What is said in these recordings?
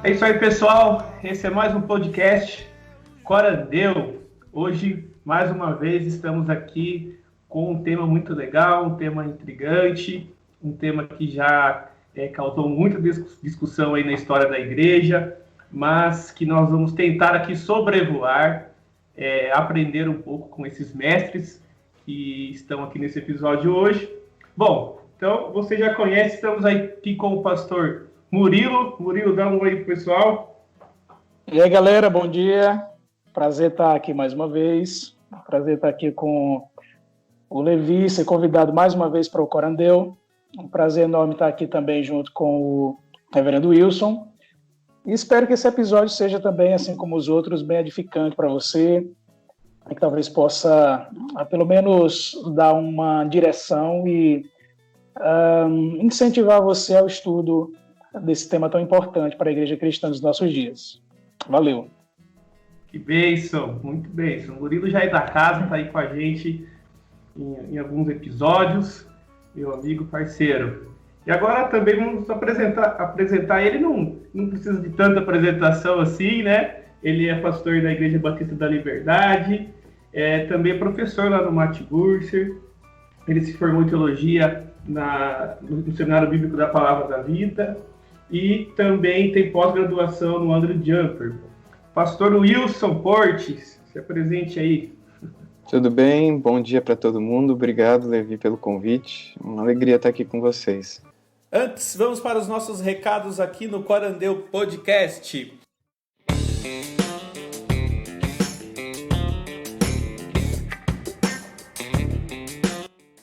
É isso aí, pessoal. Esse é mais um podcast Corandeu. Hoje, mais uma vez, estamos aqui com um tema muito legal, um tema intrigante, um tema que já causou muita discussão aí na história da igreja, mas que nós vamos tentar aqui sobrevoar, aprender um pouco com esses mestres que estão aqui nesse episódio hoje. Bom, então você já conhece, estamos aqui com o pastor Murilo. Murilo, dá um oi pro pessoal. E aí, galera, bom dia. Prazer estar aqui mais uma vez. Prazer estar aqui com o Levi, ser convidado mais uma vez para o Corandeu. Um prazer enorme estar aqui também junto com o reverendo Wilson. E espero que esse episódio seja também, assim como os outros, bem edificante para você, que talvez possa, pelo menos, dar uma direção e incentivar você ao estudo desse tema tão importante para a igreja cristã dos nossos dias. Valeu! Que bênção, muito bênção. O Murilo já é da casa, está aí com a gente em alguns episódios, meu amigo, parceiro. E agora também vamos apresentar ele, não precisa de tanta apresentação assim, né? Ele é pastor da Igreja Batista da Liberdade, também professor lá no Matt Burser. Ele se formou em teologia no Seminário Bíblico da Palavra da Vida e também tem pós-graduação no Andrew Jumper. Pastor Wilson Portes, se apresente aí. Tudo bem? Bom dia para todo mundo. Obrigado, Levi, pelo convite. Uma alegria estar aqui com vocês. Antes, vamos para os nossos recados aqui no Corandeu Podcast.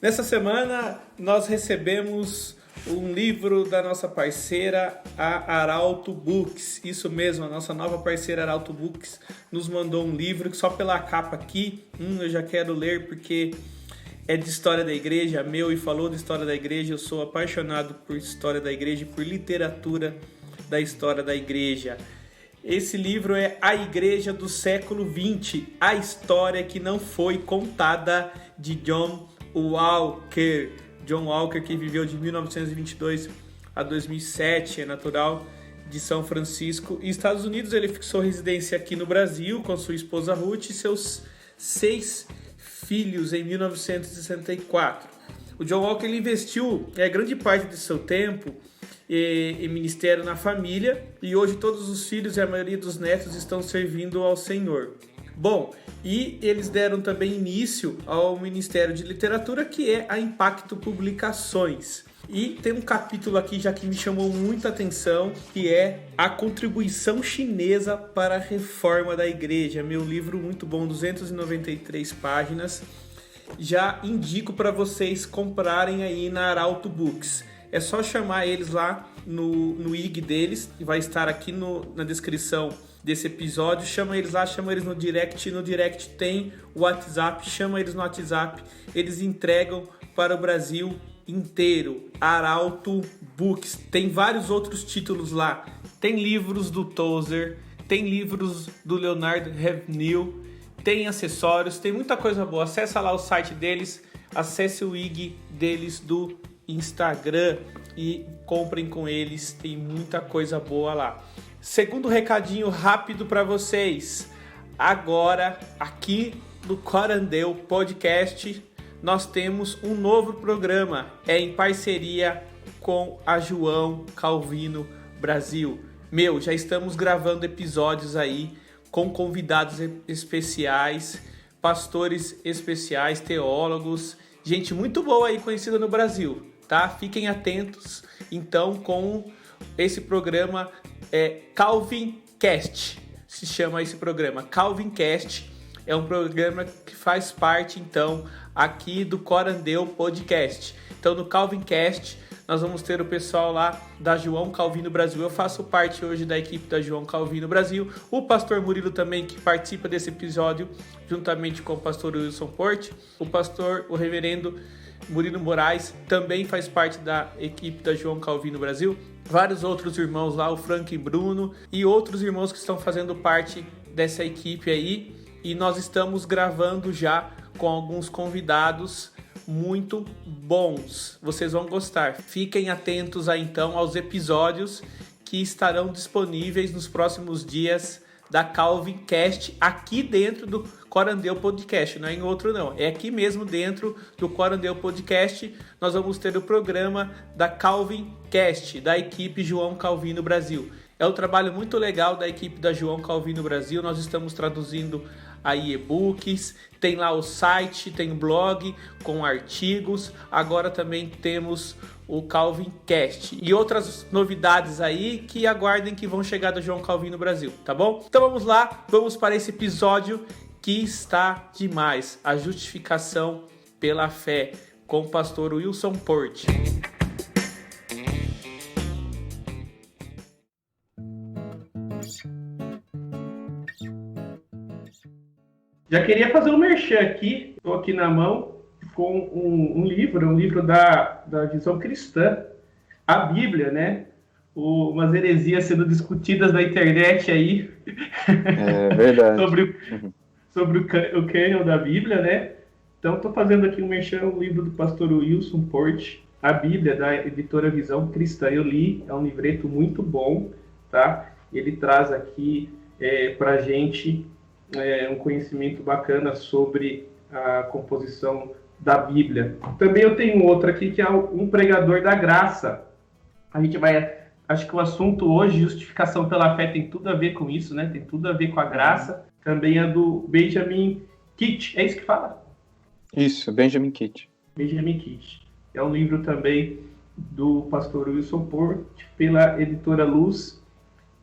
Nessa semana, nós recebemos um livro da nossa parceira, a Arauto Books. Isso mesmo, a nossa nova parceira Arauto Books nos mandou um livro que só pela capa aqui, eu já quero ler porque é de história da igreja, meu, e falou de história da igreja. Eu sou apaixonado por história da igreja e por literatura da história da igreja. Esse livro é A Igreja do Século XX, a história que não foi contada, de John Walker. John Walker, que viveu de 1922 a 2007, é natural de São Francisco e Estados Unidos. Ele fixou residência aqui no Brasil com sua esposa Ruth e seus 6 filhos em 1964. O John Walker ele investiu grande parte de seu tempo em ministério na família e hoje todos os filhos e a maioria dos netos estão servindo ao Senhor. Bom, e eles deram também início ao Ministério de Literatura, que é a Impacto Publicações. E tem um capítulo aqui já que me chamou muita atenção, que é a contribuição chinesa para a reforma da igreja. Meu livro muito bom, 293 páginas. Já indico para vocês comprarem aí na Arauto Books. É só chamar eles lá no IG deles, que vai estar aqui na descrição desse episódio. Chama eles lá, chama eles no direct. No direct tem o WhatsApp, chama eles no WhatsApp. Eles entregam para o Brasil inteiro. Arauto Books. Tem vários outros títulos lá. Tem livros do Tozer, tem livros do Leonard Ravenhill, tem acessórios, tem muita coisa boa. Acessa lá o site deles, acesse o IG deles do Instagram e comprem com eles, tem muita coisa boa lá. Segundo recadinho rápido para vocês, agora aqui no Corandeu Podcast nós temos um novo programa, em parceria com a João Calvino Brasil. Já estamos gravando episódios aí com convidados especiais, pastores especiais, teólogos, gente muito boa aí conhecida no Brasil, tá? Fiquem atentos então com esse programa Calvin Cast, se chama esse programa Calvin Cast. É um programa que faz parte então aqui do Corandeu Podcast. Então no Calvin Cast nós vamos ter o pessoal lá da João Calvino Brasil. Eu faço parte hoje da equipe da João Calvino Brasil. O pastor Murilo também, que participa desse episódio, juntamente com o pastor Wilson Porte. O reverendo Murilo Moraes também faz parte da equipe da João Calvino Brasil. Vários outros irmãos lá, o Frank e Bruno, e outros irmãos que estão fazendo parte dessa equipe aí. E nós estamos gravando já com alguns convidados muito bons. Vocês vão gostar. Fiquem atentos aí então aos episódios que estarão disponíveis nos próximos dias da Calvin Cast, aqui dentro do Corandeu Podcast, não é em outro não, é aqui mesmo dentro do Corandeu Podcast. Nós vamos ter o programa da Calvin Cast, da equipe João Calvino Brasil. É um trabalho muito legal da equipe da João Calvino Brasil. Nós estamos traduzindo aí e-books, tem lá o site, tem o blog com artigos, agora também temos o Calvin Cast e outras novidades aí que aguardem que vão chegar do João Calvino Brasil, tá bom? Então vamos lá, vamos para esse episódio que está demais, a justificação pela fé, com o pastor Wilson Porte. Já queria fazer um merchan aqui, estou aqui na mão, com um livro da visão cristã, a Bíblia, né? Umas heresias sendo discutidas na internet aí. É verdade. sobre o cânon da Bíblia, né? Então, estou fazendo aqui um merchan, um livro do pastor Wilson Porte, a Bíblia, da editora Visão Cristã. Eu li, é um livreto muito bom, tá? Ele traz aqui para a gente um conhecimento bacana sobre a composição da Bíblia. Também eu tenho outra aqui, que é um pregador da graça. A gente vai... Acho que o assunto hoje, justificação pela fé, tem tudo a ver com isso, né? Tem tudo a ver com a graça. Também é do Benjamin Kitt. É isso que fala? Isso, Benjamin Kitt. Benjamin Kitt. É um livro também do pastor Wilson Porte, pela editora Luz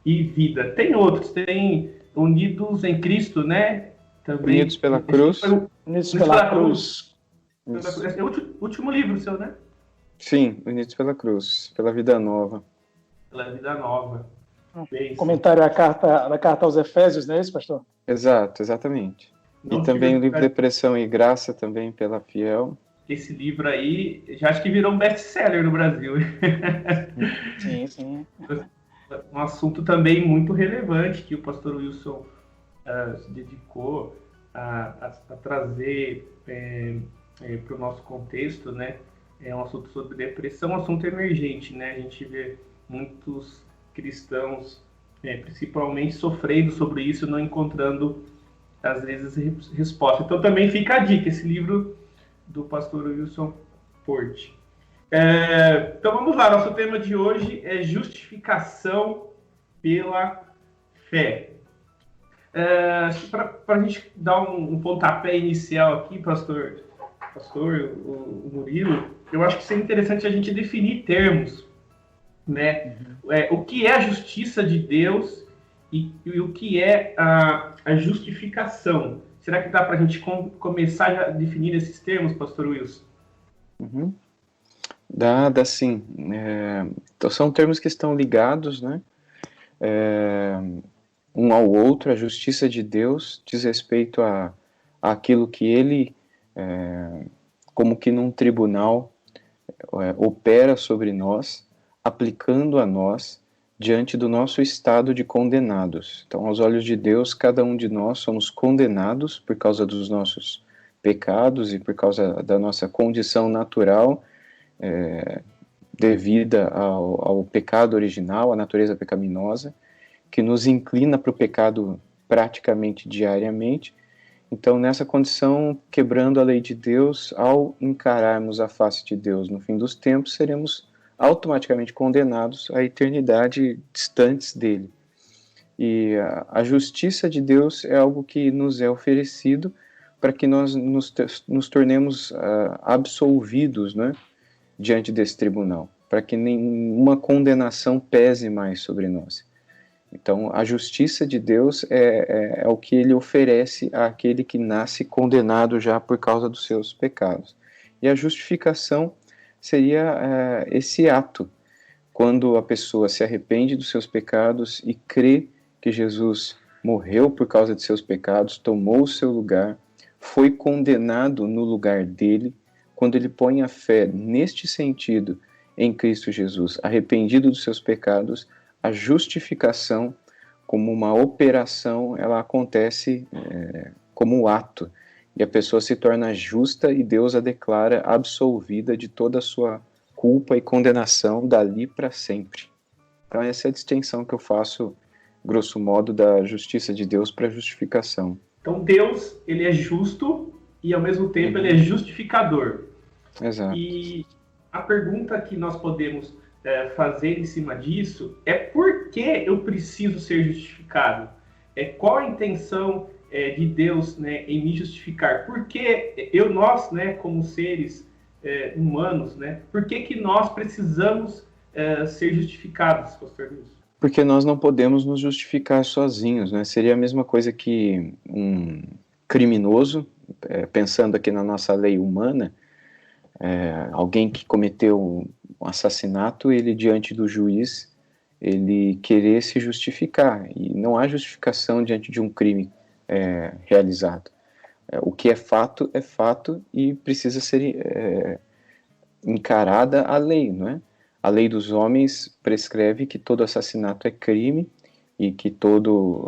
e Vida. Tem outros, tem Unidos em Cristo, né? Também. Unidos pela Cruz. Unidos pela Cruz. É o último livro seu, né? Sim, Unidos pela Cruz, pela Vida Nova. Pela Vida Nova. Bem, Comentário da carta aos Efésios, não é isso, pastor? Exato, exatamente. Não E também tive- o livro Depressão e Graça, também pela Fiel. Esse livro aí, já acho que virou um best-seller no Brasil. Sim, sim. Um assunto também muito relevante que o pastor Wilson se dedicou a trazer para o nosso contexto, né? É um assunto sobre depressão, um assunto emergente, né? A gente vê muitos cristãos, principalmente, sofrendo sobre isso, não encontrando, às vezes, resposta. Então, também fica a dica, esse livro do pastor Wilson Porte. Então, vamos lá. Nosso tema de hoje é justificação pela fé. Para a gente dar um pontapé inicial aqui, pastor, o Murilo, eu acho que seria interessante a gente definir termos, né? O que é a justiça de Deus e o que é a justificação. Será que dá para a gente começar a definir esses termos, pastor Wilson? Uhum. Dá sim. Então são termos que estão ligados, né? Um ao outro. A justiça de Deus diz respeito àquilo que ele, como que num tribunal, opera sobre nós, aplicando a nós diante do nosso estado de condenados. Então, aos olhos de Deus, cada um de nós somos condenados por causa dos nossos pecados e por causa da nossa condição natural, devida ao pecado original, à natureza pecaminosa, que nos inclina para o pecado praticamente diariamente. Então, nessa condição, quebrando a lei de Deus, ao encararmos a face de Deus no fim dos tempos, seremos automaticamente condenados à eternidade distantes dele. E a justiça de Deus é algo que nos é oferecido para que nós nos tornemos absolvidos, né, diante desse tribunal, para que nenhuma condenação pese mais sobre nós. Então, a justiça de Deus é o que ele oferece àquele que nasce condenado já por causa dos seus pecados. E a justificação seria esse ato, quando a pessoa se arrepende dos seus pecados e crê que Jesus morreu por causa de seus pecados, tomou o seu lugar, foi condenado no lugar dele. Quando ele põe a fé neste sentido em Cristo Jesus, arrependido dos seus pecados, a justificação, como uma operação, ela acontece como um ato, e a pessoa se torna justa e Deus a declara absolvida de toda a sua culpa e condenação dali para sempre. Então essa é a distinção que eu faço, grosso modo, da justiça de Deus para a justificação. Então Deus, ele é justo e ao mesmo tempo ele é justificador. Exato. E a pergunta que nós podemos fazer em cima disso é por que eu preciso ser justificado? Qual a intenção de Deus, né, em me justificar? Por que nós, né, como seres humanos, né, por que nós precisamos ser justificados, pastor Nilson? Porque nós não podemos nos justificar sozinhos, né? Seria a mesma coisa que um criminoso, pensando aqui na nossa lei humana, alguém que cometeu um assassinato, ele diante do juiz, ele querer se justificar, e não há justificação diante de um crime realizado. O que é fato e precisa ser encarada a lei, não é? A lei dos homens prescreve que todo assassinato é crime e que todo,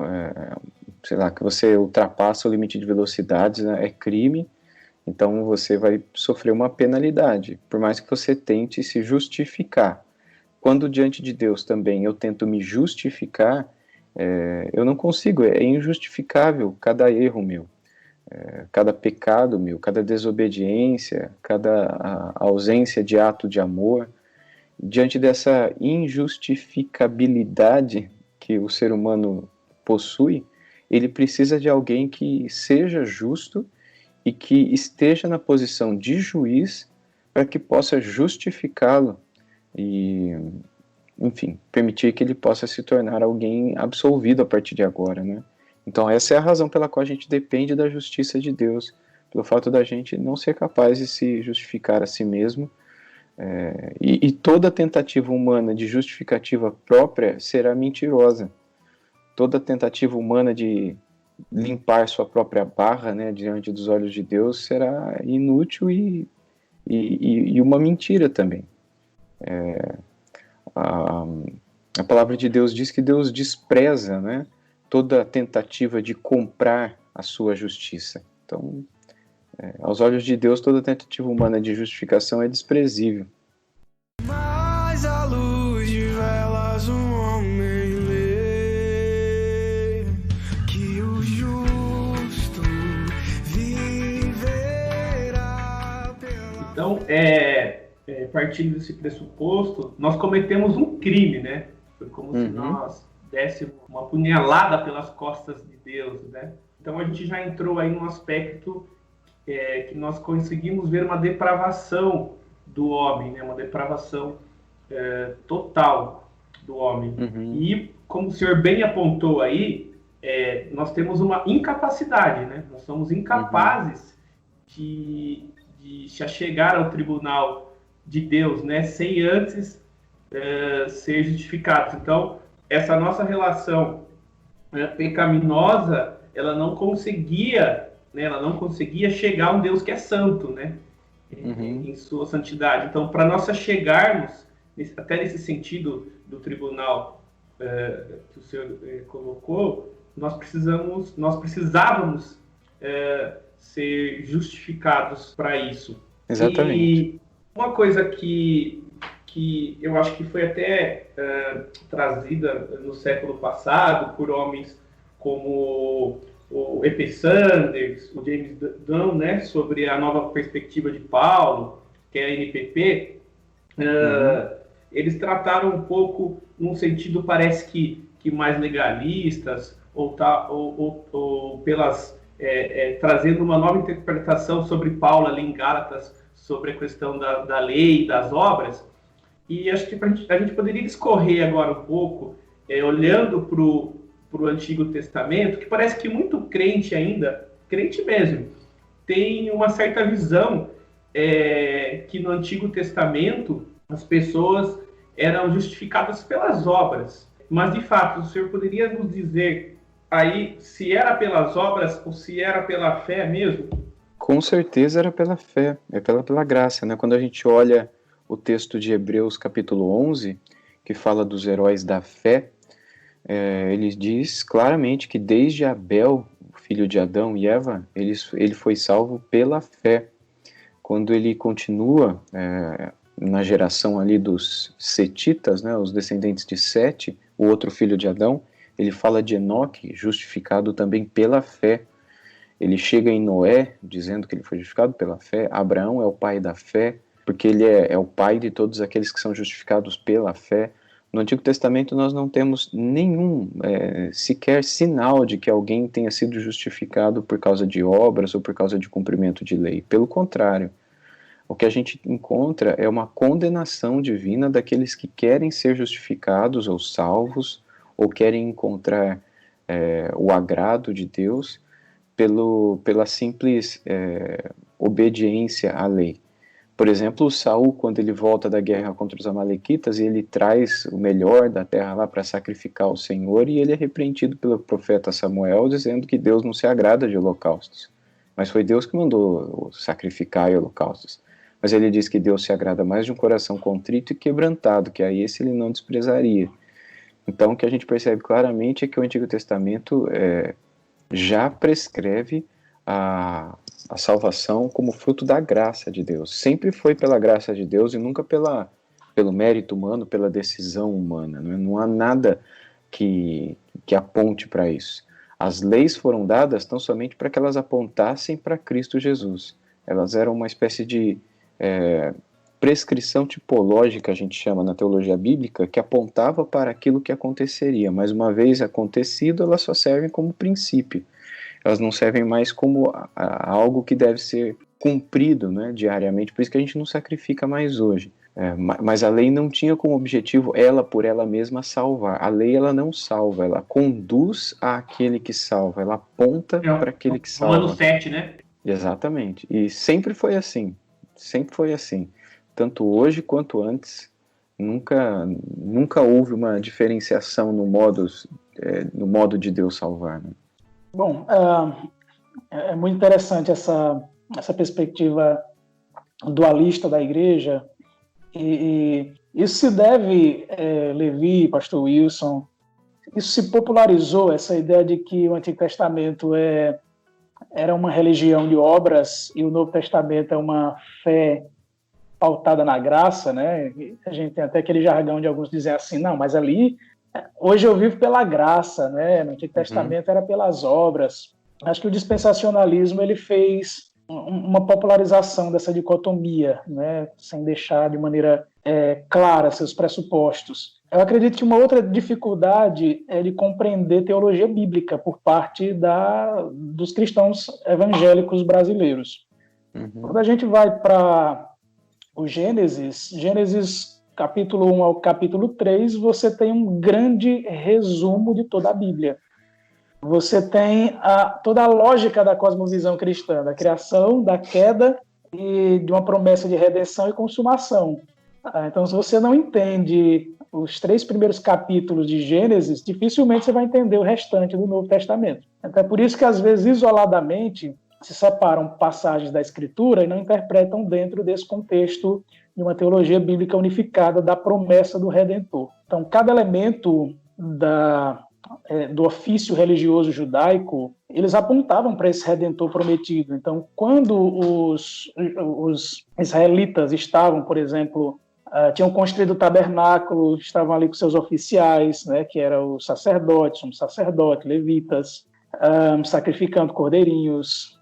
que você ultrapassa o limite de velocidades, né, é crime, então você vai sofrer uma penalidade, por mais que você tente se justificar. Quando diante de Deus também eu tento me justificar, eu não consigo, é injustificável cada erro meu, cada pecado meu, cada desobediência, cada ausência de ato de amor. Diante dessa injustificabilidade que o ser humano possui, ele precisa de alguém que seja justo e que esteja na posição de juiz para que possa justificá-lo e, enfim, permitir que ele possa se tornar alguém absolvido a partir de agora, né? Então essa é a razão pela qual a gente depende da justiça de Deus, pelo fato da gente não ser capaz de se justificar a si mesmo. E toda tentativa humana de justificativa própria será mentirosa. Toda tentativa humana de limpar sua própria barra, né, diante dos olhos de Deus será inútil e uma mentira também. A palavra de Deus diz que Deus despreza, né, toda tentativa de comprar a sua justiça. Então, aos olhos de Deus, toda tentativa humana de justificação é desprezível. Mas a luz de velas um homem lê que o justo viverá pela... Então, partindo desse pressuposto, nós cometemos um crime, né? Foi como se nós dessemos uma punhalada pelas costas de Deus, né? Então a gente já entrou aí num aspecto que nós conseguimos ver uma depravação do homem, né? Uma depravação total do homem. E, como o senhor bem apontou aí, nós temos uma incapacidade, né? Nós somos incapazes de se achegar ao tribunal de Deus, né? Sem antes ser justificados. Então, essa nossa relação pecaminosa, ela não conseguia chegar a um Deus que é santo, né? Em sua santidade. Então, para nós chegarmos, até nesse sentido do tribunal que o senhor colocou, nós precisávamos ser justificados para isso. Exatamente. E uma coisa que eu acho que foi até trazida no século passado por homens como o E.P. Sanders, o James Dunn, né, sobre a nova perspectiva de Paulo, que é a NPP, eles trataram um pouco num sentido, parece que mais legalistas, ou pelas trazendo uma nova interpretação sobre Paulo ali em Gálatas, sobre a questão da lei e das obras. E acho que a gente poderia discorrer agora um pouco, olhando para o Antigo Testamento, que parece que muito crente ainda, crente mesmo, tem uma certa visão que no Antigo Testamento as pessoas eram justificadas pelas obras. Mas, de fato, o senhor poderia nos dizer aí se era pelas obras ou se era pela fé mesmo? Com certeza era pela fé, pela graça, né? Quando a gente olha o texto de Hebreus capítulo 11, que fala dos heróis da fé, ele diz claramente que desde Abel, o filho de Adão e Eva, ele foi salvo pela fé. Quando ele continua na geração ali dos setitas, né, os descendentes de Sete, o outro filho de Adão, ele fala de Enoque, justificado também pela fé. Ele chega em Noé, dizendo que ele foi justificado pela fé. Abraão é o pai da fé, porque ele é o pai de todos aqueles que são justificados pela fé. No Antigo Testamento nós não temos nenhum, sequer sinal de que alguém tenha sido justificado por causa de obras ou por causa de cumprimento de lei. Pelo contrário, o que a gente encontra é uma condenação divina daqueles que querem ser justificados ou salvos, ou querem encontrar o agrado de Deus pela simples obediência à lei. Por exemplo, Saul, quando ele volta da guerra contra os amalequitas, ele traz o melhor da terra lá para sacrificar ao Senhor, e ele é repreendido pelo profeta Samuel, dizendo que Deus não se agrada de holocaustos. Mas foi Deus que mandou sacrificar holocaustos. Mas ele diz que Deus se agrada mais de um coração contrito e quebrantado, que a esse ele não desprezaria. Então, o que a gente percebe claramente é que o Antigo Testamento já prescreve a salvação como fruto da graça de Deus. Sempre foi pela graça de Deus e nunca pelo mérito humano, pela decisão humana. Não há nada que aponte para isso. As leis foram dadas tão somente para que elas apontassem para Cristo Jesus. Elas eram uma espécie de prescrição tipológica, a gente chama na teologia bíblica, que apontava para aquilo que aconteceria, mas uma vez acontecido, elas só servem como princípio. Elas não servem mais como algo que deve ser cumprido, né, diariamente, por isso que a gente não sacrifica mais hoje. Mas a lei não tinha como objetivo, ela por ela mesma, salvar. A lei, ela não salva, ela conduz àquele que salva, ela aponta para aquele que salva. Romano 7, né? Exatamente, e sempre foi assim, tanto hoje quanto antes. Nunca houve uma diferenciação no modo de Deus salvar, né? Bom, é muito interessante essa perspectiva dualista da igreja, e isso se deve, Levi, pastor Wilson, isso se popularizou, essa ideia de que o Antigo Testamento era uma religião de obras e o Novo Testamento é uma fé pautada na graça, né? A gente tem até aquele jargão de alguns dizem assim, não, mas ali, hoje eu vivo pela graça, né? No Antigo Testamento era pelas obras. Acho que o dispensacionalismo ele fez uma popularização dessa dicotomia, né? Sem deixar de maneira clara seus pressupostos. Eu acredito que uma outra dificuldade é de compreender teologia bíblica por parte dos cristãos evangélicos brasileiros. Quando a gente vai para o Gênesis capítulo 1 ao capítulo 3, você tem um grande resumo de toda a Bíblia. Você tem toda a lógica da cosmovisão cristã, da criação, da queda e de uma promessa de redenção e consumação. Então, se você não entende os 3 primeiros capítulos de Gênesis, dificilmente você vai entender o restante do Novo Testamento. Então, é por isso que, às vezes, isoladamente, se separam passagens da Escritura e não interpretam dentro desse contexto de uma teologia bíblica unificada da promessa do Redentor. Então, cada elemento do ofício religioso judaico, eles apontavam para esse Redentor prometido. Então, quando os israelitas estavam, por exemplo, tinham construído o tabernáculo, estavam ali com seus oficiais, né, que eram os sacerdotes, sumos sacerdotes, levitas, sacrificando cordeirinhos,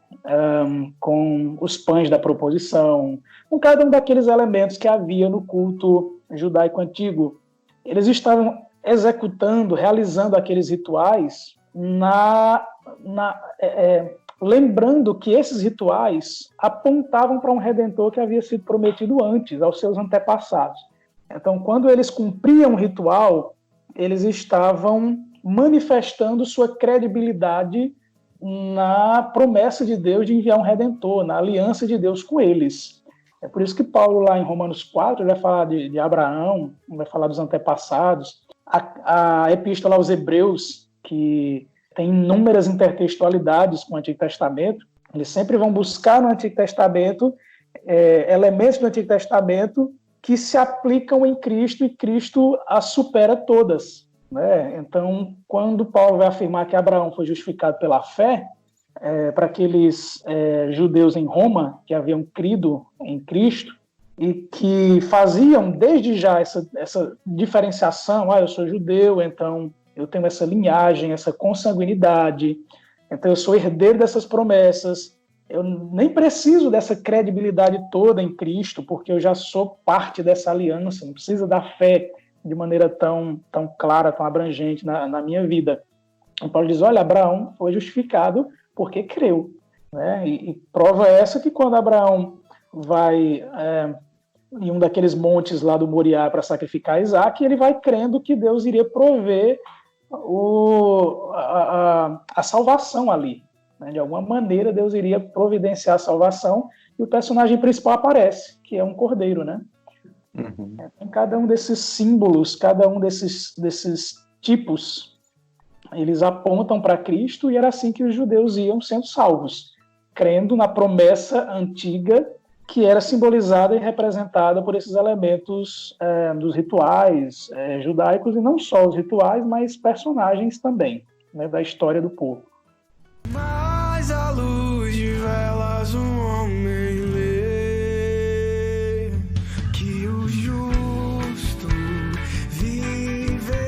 com os pães da proposição, com cada um daqueles elementos que havia no culto judaico antigo. Eles estavam executando, realizando aqueles rituais, lembrando que esses rituais apontavam para um Redentor que havia sido prometido antes, aos seus antepassados. Então, quando eles cumpriam o ritual, eles estavam manifestando sua credibilidade na promessa de Deus de enviar um Redentor, na aliança de Deus com eles. É por isso que Paulo, lá em Romanos 4, vai falar de Abraão, vai falar dos antepassados. A epístola aos Hebreus, que tem inúmeras intertextualidades com o Antigo Testamento, eles sempre vão buscar no Antigo Testamento elementos do Antigo Testamento que se aplicam em Cristo e Cristo as supera todas. Né? Então, quando Paulo vai afirmar que Abraão foi justificado pela fé, para aqueles judeus em Roma que haviam crido em Cristo, e que faziam desde já essa diferenciação, eu sou judeu, então eu tenho essa linhagem, essa consanguinidade, então eu sou herdeiro dessas promessas, eu nem preciso dessa credibilidade toda em Cristo, porque eu já sou parte dessa aliança, não precisa da fé de maneira tão clara, tão abrangente na minha vida. Então Paulo diz, olha, Abraão foi justificado porque creu, né? E prova essa que quando Abraão vai em um daqueles montes lá do Moriá para sacrificar Isaac, ele vai crendo que Deus iria prover a salvação ali. Né? De alguma maneira, Deus iria providenciar a salvação e o personagem principal aparece, que é um cordeiro. Né? Uhum. Em cada um desses símbolos, cada um desses tipos, eles apontam para Cristo e era assim que os judeus iam sendo salvos, crendo na promessa antiga que era simbolizada e representada por esses elementos dos rituais judaicos, e não só os rituais, mas personagens também, né, da história do povo. Mas à luz de velas homem lê que o justo viverá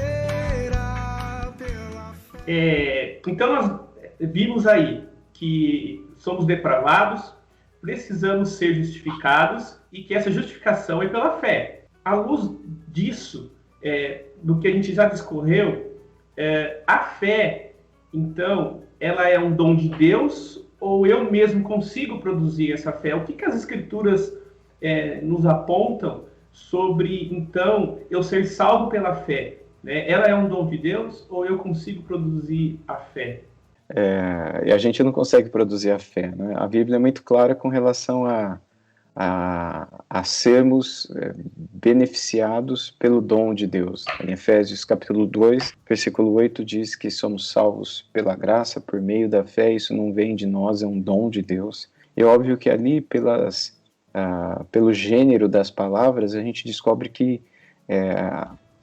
pela fé. Então nós vimos aí que somos depravados, precisamos ser justificados e que essa justificação é pela fé. À luz disso, do que a gente já discorreu, a fé, então, ela é um dom de Deus ou eu mesmo consigo produzir essa fé? O que as Escrituras nos apontam sobre, então, eu ser salvo pela fé? Né? Ela é um dom de Deus ou eu consigo produzir a fé? E a gente não consegue produzir a fé, né? A Bíblia é muito clara com relação a sermos beneficiados pelo dom de Deus. Em Efésios capítulo 2, versículo 8 diz que somos salvos pela graça, por meio da fé. Isso não vem de nós, é um dom de Deus. E é óbvio que ali, pelo gênero das palavras, a gente descobre que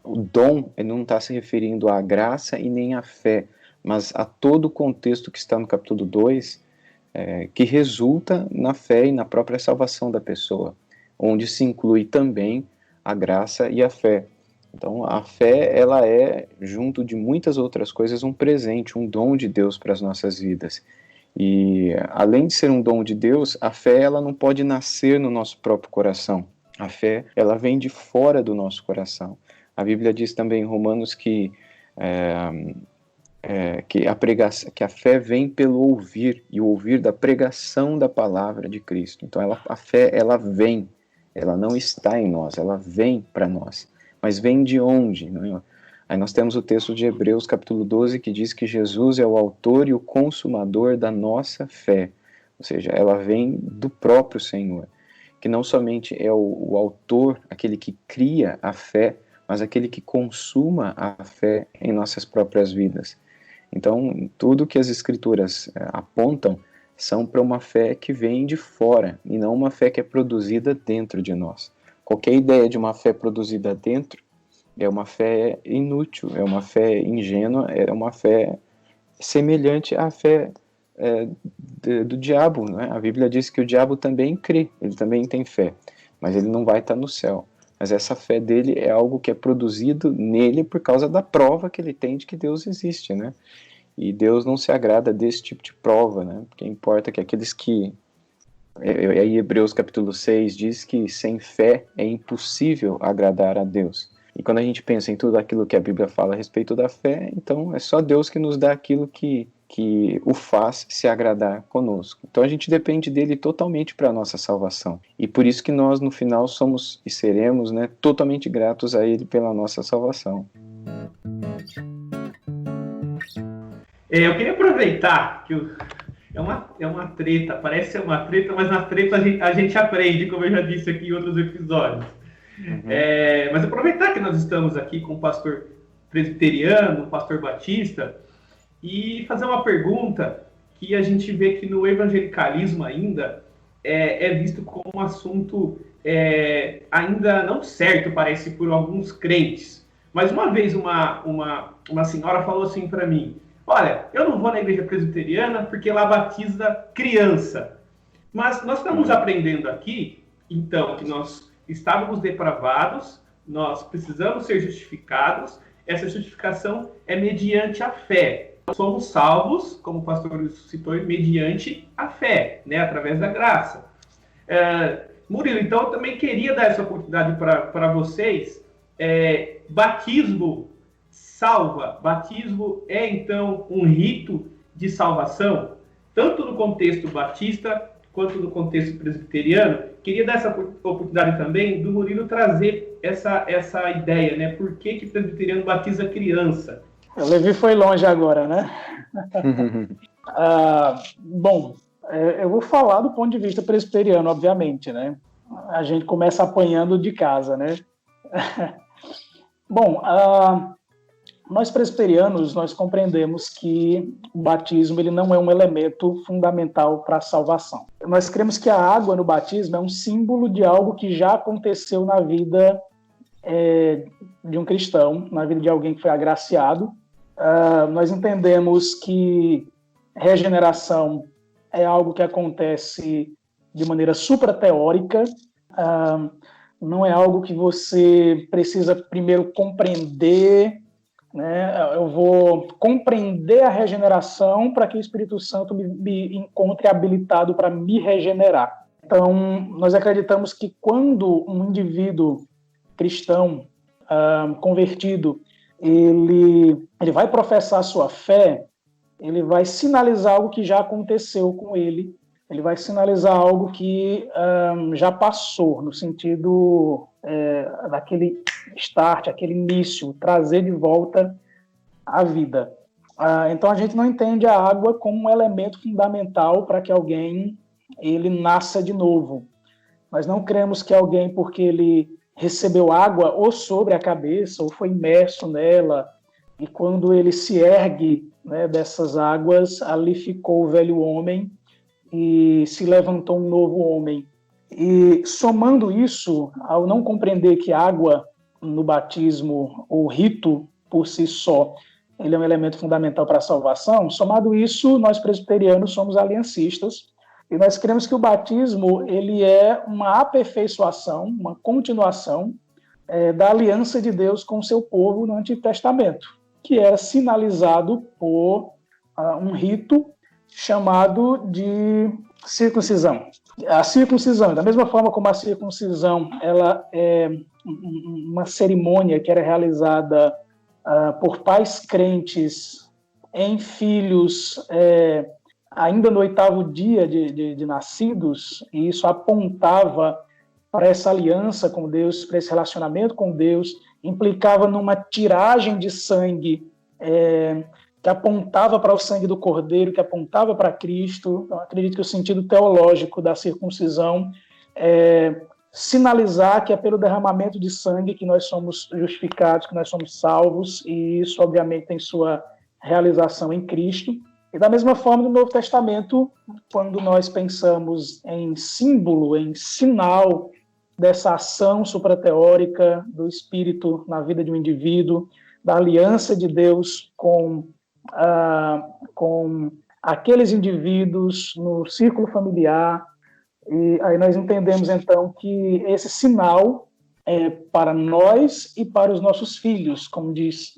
o dom ele não está se referindo à graça e nem à fé, mas a todo o contexto que está no capítulo 2, que resulta na fé e na própria salvação da pessoa, onde se inclui também a graça e a fé. Então, a fé, ela é, junto de muitas outras coisas, um presente, um dom de Deus para as nossas vidas. E, além de ser um dom de Deus, a fé, ela não pode nascer no nosso próprio coração. A fé, ela vem de fora do nosso coração. A Bíblia diz também em Romanos que a fé vem pelo ouvir, e o ouvir da pregação da palavra de Cristo. Então a fé, ela vem, ela não está em nós, ela vem para nós. Mas vem de onde? Não é? Aí nós temos o texto de Hebreus capítulo 12 que diz que Jesus é o autor e o consumador da nossa fé. Ou seja, ela vem do próprio Senhor, que não somente é o autor, aquele que cria a fé, mas aquele que consuma a fé em nossas próprias vidas. Então, tudo que as Escrituras apontam são para uma fé que vem de fora, e não uma fé que é produzida dentro de nós. Qualquer ideia de uma fé produzida dentro é uma fé inútil, é uma fé ingênua, é uma fé semelhante à fé do diabo. Né? A Bíblia diz que o diabo também crê, ele também tem fé, mas ele não vai estar no céu. Mas essa fé dele é algo que é produzido nele por causa da prova que ele tem de que Deus existe, né? E Deus não se agrada desse tipo de prova, né? Porque importa que aqueles que... Aí Hebreus capítulo 6 diz que sem fé é impossível agradar a Deus. E quando a gente pensa em tudo aquilo que a Bíblia fala a respeito da fé, então é só Deus que nos dá aquilo que o faz se agradar conosco. Então a gente depende dele totalmente para a nossa salvação. E por isso que nós no final somos e seremos, né, totalmente gratos a ele pela nossa salvação. Eu queria aproveitar que é uma treta, parece ser uma treta, mas na treta a gente aprende, como eu já disse aqui em outros episódios. Uhum. Mas aproveitar que nós estamos aqui com o pastor presbiteriano, o pastor batista, e fazer uma pergunta que a gente vê que no evangelicalismo ainda é visto como um assunto ainda não certo, parece, por alguns crentes. Mas uma vez uma senhora falou assim para mim: olha, eu não vou na igreja presbiteriana porque lá batiza criança. Mas nós estamos aprendendo aqui, então, que nós estávamos depravados, nós precisamos ser justificados, essa justificação é mediante a fé. Somos salvos, como o pastor citou, mediante a fé, né, através da graça. Murilo, então eu também queria dar essa oportunidade para vocês. Batismo salva. Batismo é, então, um rito de salvação, tanto no contexto batista quanto no contexto presbiteriano. Queria dar essa oportunidade também do Murilo trazer essa ideia, né? Por que presbiteriano batiza criança? O Levi foi longe agora, né? Bom, eu vou falar do ponto de vista presbiteriano, obviamente, né? A gente começa apanhando de casa, né? Bom, nós presbiterianos, nós compreendemos que o batismo ele não é um elemento fundamental para a salvação. Nós cremos que a água no batismo é um símbolo de algo que já aconteceu na vida de um cristão, na vida de alguém que foi agraciado. Nós entendemos que regeneração é algo que acontece de maneira suprateórica, não é algo que você precisa primeiro compreender, né? Eu vou compreender a regeneração para que o Espírito Santo me encontre habilitado para me regenerar. Então, nós acreditamos que quando um indivíduo cristão convertido, ele vai professar a sua fé, ele vai sinalizar algo que já aconteceu com ele, ele vai sinalizar algo que já passou, no sentido daquele start, aquele início, trazer de volta a vida. Então a gente não entende a água como um elemento fundamental para que alguém ele nasça de novo. Nós não cremos que alguém, porque ele recebeu água ou sobre a cabeça, ou foi imerso nela, e quando ele se ergue, né, dessas águas, ali ficou o velho homem e se levantou um novo homem. E somando isso, ao não compreender que água no batismo, o rito por si só, ele é um elemento fundamental para a salvação, somado isso, nós presbiterianos somos aliancistas, e nós cremos que o batismo ele é uma aperfeiçoação, uma continuação da aliança de Deus com o seu povo no Antigo Testamento, que era sinalizado por um rito chamado de circuncisão. A circuncisão, da mesma forma como a circuncisão ela é uma cerimônia que era realizada por pais crentes em filhos ainda no 8º dia de nascidos, e isso apontava para essa aliança com Deus, para esse relacionamento com Deus, implicava numa tiragem de sangue que apontava para o sangue do Cordeiro, que apontava para Cristo. Então, acredito que o sentido teológico da circuncisão é sinalizar que é pelo derramamento de sangue que nós somos justificados, que nós somos salvos, e isso, obviamente, tem sua realização em Cristo. E da mesma forma, no Novo Testamento, quando nós pensamos em símbolo, em sinal dessa ação suprateórica do Espírito na vida de um indivíduo, da aliança de Deus com aqueles indivíduos no círculo familiar, e aí nós entendemos então que esse sinal é para nós e para os nossos filhos, como diz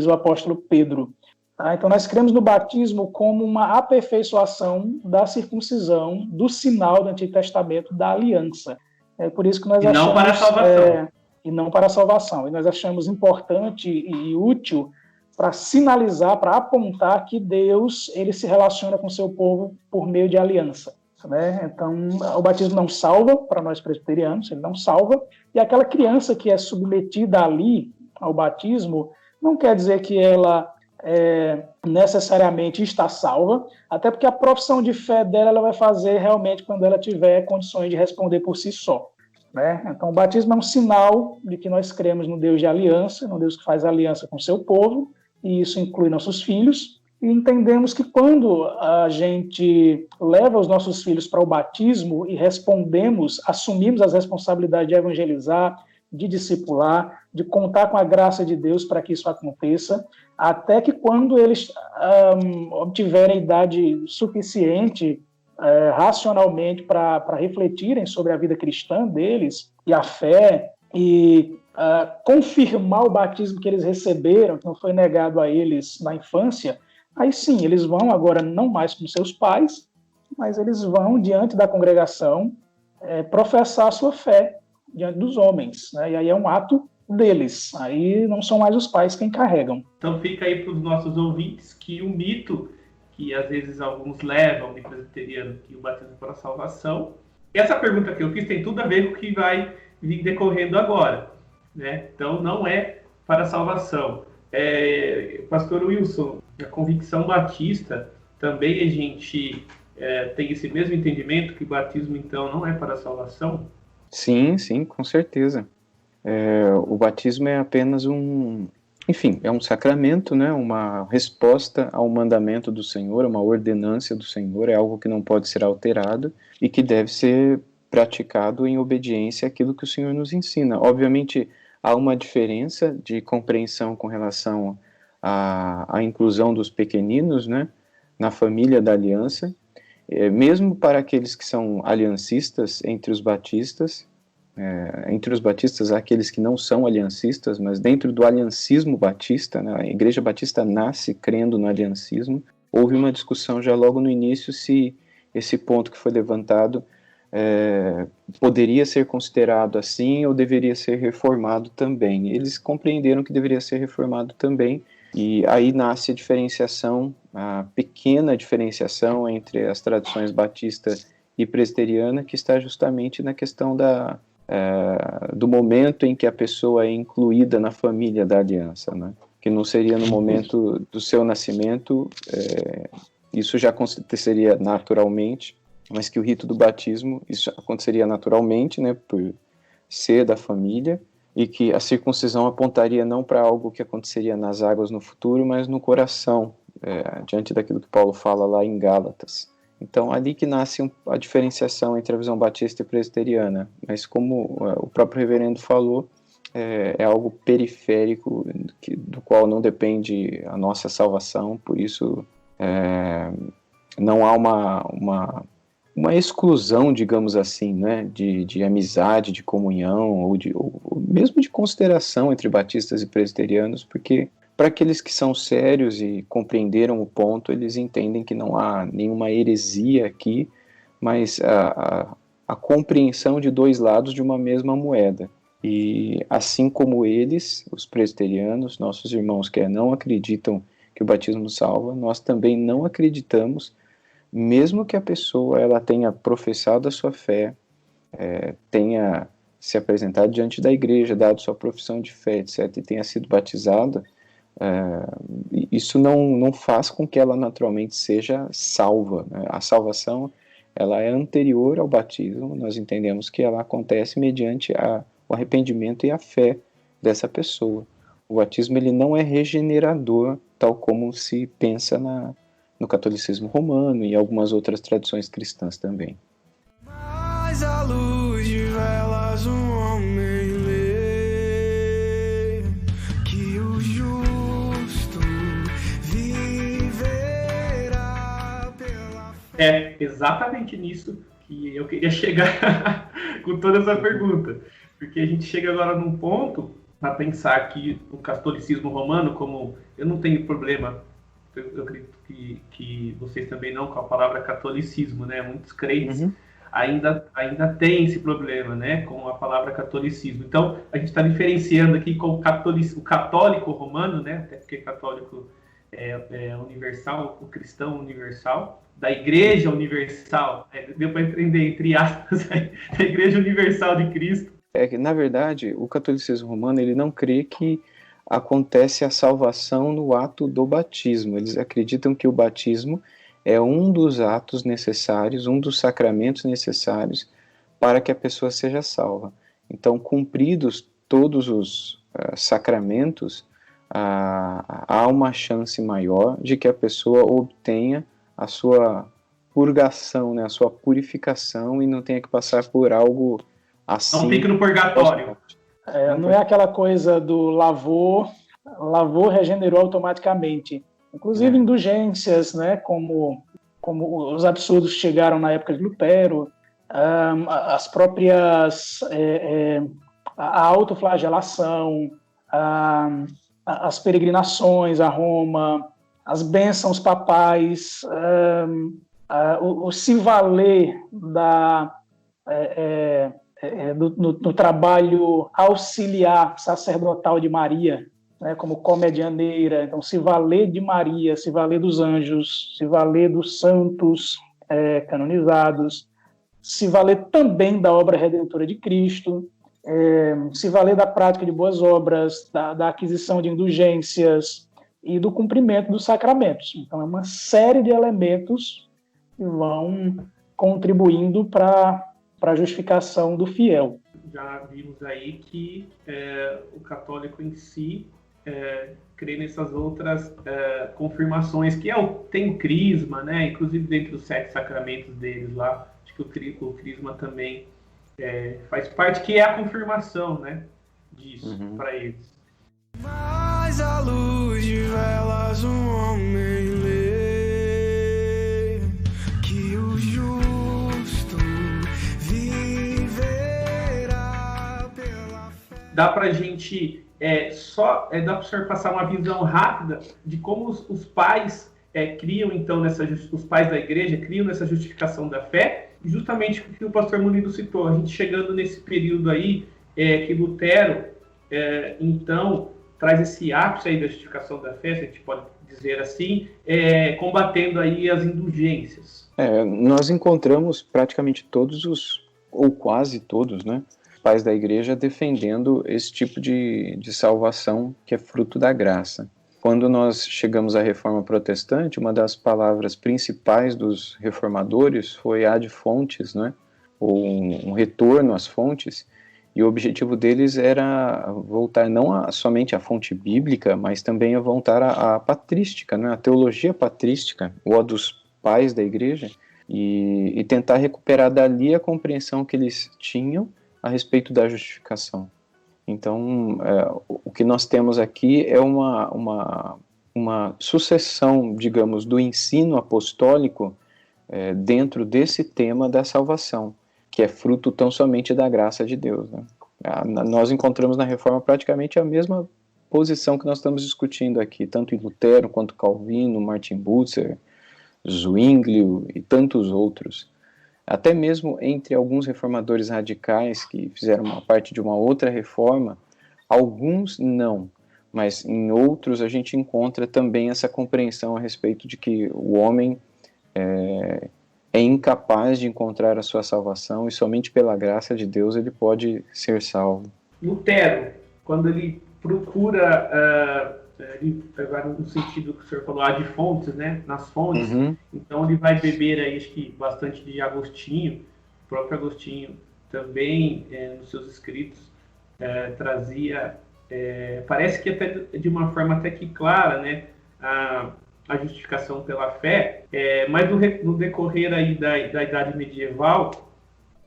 o apóstolo Pedro. Então nós cremos no batismo como uma aperfeiçoação da circuncisão, do sinal do Antigo Testamento, da aliança. É por isso que nós achamos... Não para a salvação. E não para a salvação. E nós achamos importante e útil para sinalizar, para apontar que Deus ele se relaciona com o seu povo por meio de aliança. Né? Então, o batismo não salva, para nós presbiterianos, ele não salva, e aquela criança que é submetida ali ao batismo, não quer dizer que ela necessariamente está salva, até porque a profissão de fé dela ela vai fazer realmente quando ela tiver condições de responder por si só. Né? Então, o batismo é um sinal de que nós cremos no Deus de aliança, no Deus que faz aliança com o seu povo, e isso inclui nossos filhos, e entendemos que quando a gente leva os nossos filhos para o batismo e assumimos as responsabilidades de evangelizar, de discipular, de contar com a graça de Deus para que isso aconteça, até que quando eles obtiverem idade suficiente racionalmente para refletirem sobre a vida cristã deles e a fé e confirmar o batismo que eles receberam, que não foi negado a eles na infância, aí sim, eles vão agora não mais com seus pais, mas eles vão diante da congregação professar a sua fé diante dos homens, né? E aí é um ato deles, aí não são mais os pais quem carregam. Então fica aí para os nossos ouvintes que o mito que às vezes alguns levam de presbiteriano, que o batismo para a salvação. E essa pergunta que eu fiz tem tudo a ver com o que vai vir decorrendo agora, né? Então não é para a salvação. Pastor Wilson, a convicção batista, também a gente tem esse mesmo entendimento que o batismo então não é para a salvação? Sim, com certeza. O batismo é apenas é um sacramento, né? Uma resposta ao mandamento do Senhor, uma ordenância do Senhor, é algo que não pode ser alterado e que deve ser praticado em obediência àquilo que o Senhor nos ensina. Obviamente, há uma diferença de compreensão com relação à inclusão dos pequeninos, né? Na família da aliança, mesmo para aqueles que são aliancistas entre os batistas, há aqueles que não são aliancistas, mas dentro do aliancismo batista, né, a Igreja Batista nasce crendo no aliancismo. Houve uma discussão já logo no início se esse ponto que foi levantado poderia ser considerado assim ou deveria ser reformado também. Eles compreenderam que deveria ser reformado também, e aí nasce a diferenciação, a pequena diferenciação entre as tradições batista e presbiteriana, que está justamente na questão do momento em que a pessoa é incluída na família da aliança, né? Que não seria no momento do seu nascimento, isso já aconteceria naturalmente, mas que o rito do batismo, isso aconteceria naturalmente, né, por ser da família, e que a circuncisão apontaria não para algo que aconteceria nas águas no futuro, mas no coração, diante daquilo que Paulo fala lá em Gálatas. Então, ali que nasce a diferenciação entre a visão batista e presbiteriana. Mas como o próprio reverendo falou, é algo periférico, do qual não depende a nossa salvação, por isso não há uma exclusão, digamos assim, né, de amizade, de comunhão, ou mesmo de consideração entre batistas e presbiterianos, porque para aqueles que são sérios e compreenderam o ponto, eles entendem que não há nenhuma heresia aqui, mas a compreensão de dois lados de uma mesma moeda. E assim como eles, os presbiterianos, nossos irmãos que não acreditam que o batismo salva, nós também não acreditamos, mesmo que a pessoa ela tenha professado a sua fé, tenha se apresentado diante da igreja, dado sua profissão de fé, etc., e tenha sido batizada, isso não faz com que ela naturalmente seja salva, né? A salvação ela é anterior ao batismo. Nós entendemos que ela acontece mediante o arrependimento e a fé dessa pessoa. O batismo ele não é regenerador, tal como se pensa no catolicismo romano e algumas outras tradições cristãs também. Mas a luz de velas homem lê que o justo viverá pela fé. É exatamente nisso que eu queria chegar com toda essa pergunta. Porque a gente chega agora num ponto para pensar que o catolicismo romano, como eu não tenho problema, eu acredito que vocês também não, com a palavra catolicismo, né? Muitos crentes ainda têm esse problema, né? Com a palavra catolicismo. Então, a gente está diferenciando aqui com o católico romano, né? Até porque católico é universal, o cristão universal, da Igreja Universal, deu para entender, entre aspas, da Igreja Universal de Cristo. Na verdade, o catolicismo romano ele não crê que acontece a salvação no ato do batismo. Eles acreditam que o batismo é um dos atos necessários, um dos sacramentos necessários para que a pessoa seja salva. Então, cumpridos todos os sacramentos, há uma chance maior de que a pessoa obtenha a sua purgação, né, a sua purificação, e não tenha que passar por algo assim. Não fique no purgatório. Não é aquela coisa do lavou, regenerou automaticamente. Inclusive indulgências, né, como como os absurdos que chegaram na época de Lutero, as próprias a autoflagelação, as peregrinações a Roma, as bênçãos papais, o se valer no trabalho auxiliar sacerdotal de Maria, né, como comedianeira. Então, se valer de Maria, se valer dos anjos, se valer dos santos canonizados, se valer também da obra redentora de Cristo, se valer da prática de boas obras, da aquisição de indulgências e do cumprimento dos sacramentos. Então, é uma série de elementos que vão contribuindo para a justificação do fiel. Já vimos aí que o católico em si crê nessas outras confirmações, que tem o crisma, né? Inclusive dentro dos 7 sacramentos deles lá, acho que o crisma também faz parte, que é a confirmação, né, disso para eles. Mas a luz de velas homem lê que o justo viverá pela fé. Dá para a gente dá para o senhor passar uma visão rápida de como os pais criam então os pais da igreja criam nessa justificação da fé, justamente o que o pastor Murilo citou, a gente chegando nesse período aí que Lutero então traz esse ápice aí da justificação da fé, se a gente pode dizer assim, combatendo aí as indulgências. Nós encontramos praticamente todos ou quase todos, né, pais da igreja defendendo esse tipo de salvação que é fruto da graça. Quando nós chegamos à Reforma Protestante, uma das palavras principais dos reformadores foi ad fontes, né, ou um retorno às fontes, e o objetivo deles era voltar não somente à fonte bíblica, mas também a voltar à patrística, né, a teologia patrística, ou a dos pais da igreja, e tentar recuperar dali a compreensão que eles tinham a respeito da justificação. Então, o que nós temos aqui é uma sucessão, digamos, do ensino apostólico dentro desse tema da salvação, que é fruto tão somente da graça de Deus, né? Nós encontramos na Reforma praticamente a mesma posição que nós estamos discutindo aqui, tanto em Lutero quanto Calvino, Martin Bucer, Zwinglio e tantos outros. Até mesmo entre alguns reformadores radicais que fizeram uma parte de uma outra reforma, alguns não, mas em outros a gente encontra também essa compreensão a respeito de que o homem é incapaz de encontrar a sua salvação e somente pela graça de Deus ele pode ser salvo. Lutero, quando ele procura, agora no sentido que o senhor falou, ad fontes, né, nas fontes, então ele vai beber aí, acho que bastante de Agostinho, o próprio Agostinho também, nos seus escritos, trazia, parece que até de uma forma até que clara, né, a justificação pela fé, mas no decorrer aí da Idade Medieval,